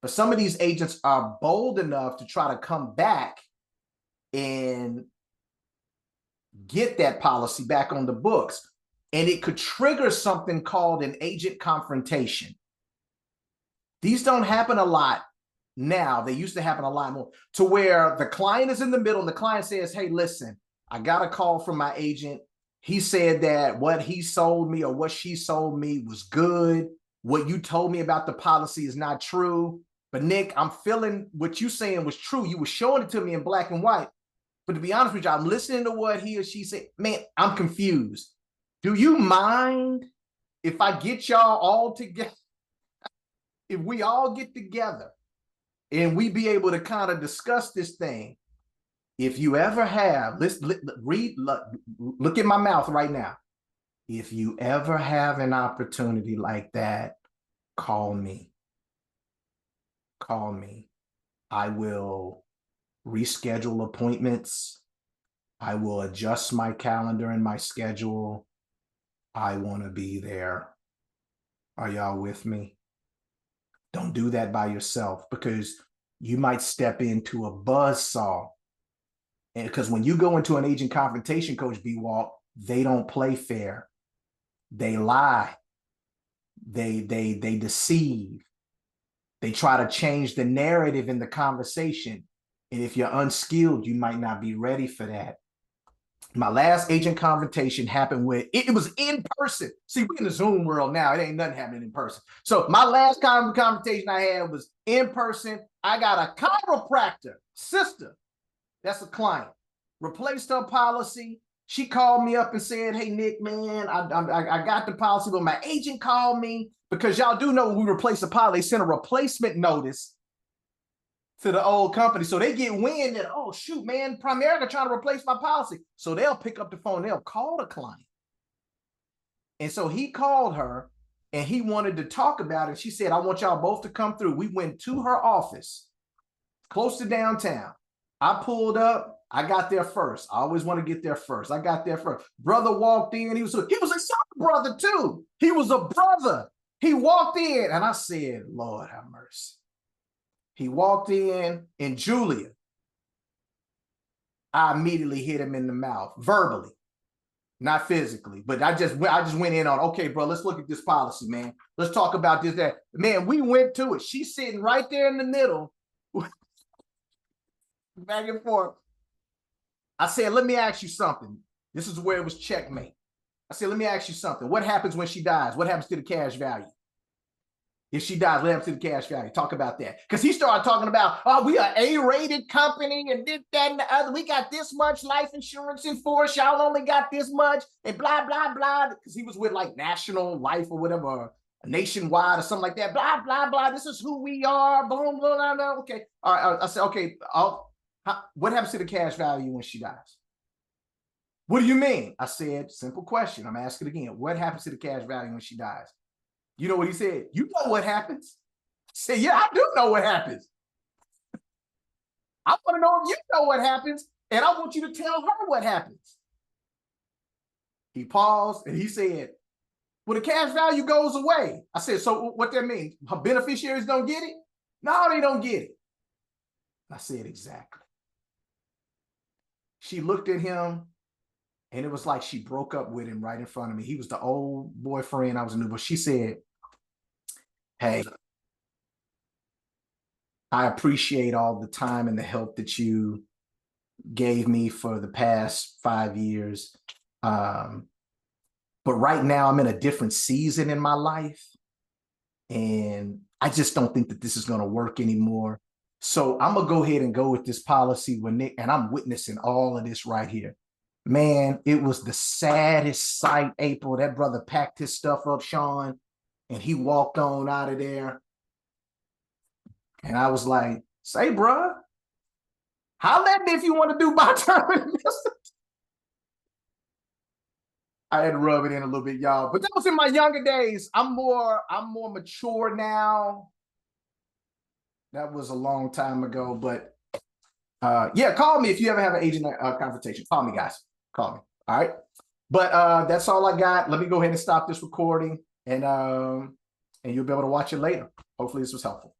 But some of these agents are bold enough to try to come back and get that policy back on the books. And it could trigger something called an agent confrontation. These don't happen a lot now. They used to happen a lot more, to where the client is in the middle and the client says, hey, listen, I got a call from my agent. He said that what he sold me or what she sold me was good. What you told me about the policy is not true. But Nick, I'm feeling what you saying was true. You were showing it to me in black and white. But to be honest with you, I'm listening to what he or she said. Man, I'm confused. Do you mind if I get y'all all together? If we all get together and we be able to kind of discuss this thing? If you ever have, look at my mouth right now. If you ever have an opportunity like that, call me. Call me. I will reschedule appointments. I will adjust my calendar and my schedule. I want to be there. Are y'all with me? Don't do that by yourself, because you might step into a buzzsaw. And because when you go into an agent confrontation, Coach B-Walk, they don't play fair. They lie. They deceive. They try to change the narrative in the conversation. And if you're unskilled, you might not be ready for that. My last agent confrontation happened with, it was in person. See, we're in the Zoom world now. It ain't nothing happening in person. So my last confrontation I had was in person. I got a chiropractor sister. That's a client. Replaced her policy. She called me up and said, hey, Nick, man, I got the policy, but my agent called me, because y'all do know when we replace a policy, they send a replacement notice to the old company. So they get wind that, oh, shoot, man, Primerica trying to replace my policy. So they'll pick up the phone. They'll call the client. And so he called her and he wanted to talk about it. She said, I want y'all both to come through. We went to her office close to downtown. I pulled up. I got there first. I always want to get there first. I got there first. Brother walked in. He was a son brother too. He was a brother. He walked in and I said, Lord have mercy. He walked in, and Julia, I immediately hit him in the mouth, verbally, not physically, but I just went in on, okay, bro, let's look at this policy, man. Let's talk about this, that. Man, we went to it. She's sitting right there in the middle, back and forth. I said, let me ask you something. This is where it was checkmate. I said, let me ask you something. What happens when she dies? What happens to the cash value? If she dies, what happens to the cash value? Talk about that. Because he started talking about, oh, we are A-rated company and this, that, and the other. We got this much life insurance in force. Y'all only got this much, and blah, blah, blah. Because he was with like National Life or whatever, or Nationwide or something like that. Blah, blah, blah. This is who we are. Boom, blah, blah, blah. Okay. All right. I said, okay, what happens to the cash value when she dies? What do you mean? I said, simple question. I'm asking again. What happens to the cash value when she dies? You know what he said? You know what happens. I said, yeah, I do know what happens. I want to know if you know what happens, and I want you to tell her what happens. He paused and he said, well, the cash value goes away. I said, so what that means? Her beneficiaries don't get it? No, they don't get it. I said, exactly. She looked at him, and it was like she broke up with him right in front of me. He was the old boyfriend. I was a new boy. She said, hey, I appreciate all the time and the help that you gave me for the past 5 years. But right now I'm in a different season in my life, and I just don't think that this is going to work anymore. So I'm going to go ahead and go with this policy with Nick, and I'm witnessing all of this right here. Man, it was the saddest sight, April. That brother packed his stuff up, Sean, and he walked on out of there. And I was like, say, bruh, holla at me if you want to do by term. I had to rub it in a little bit, y'all. But that was in my younger days. I'm more mature now. That was a long time ago. But yeah, call me if you ever have an agent confrontation. Call me, guys. Call me. All right. But that's all I got. Let me go ahead and stop this recording, and you'll be able to watch it later. Hopefully this was helpful.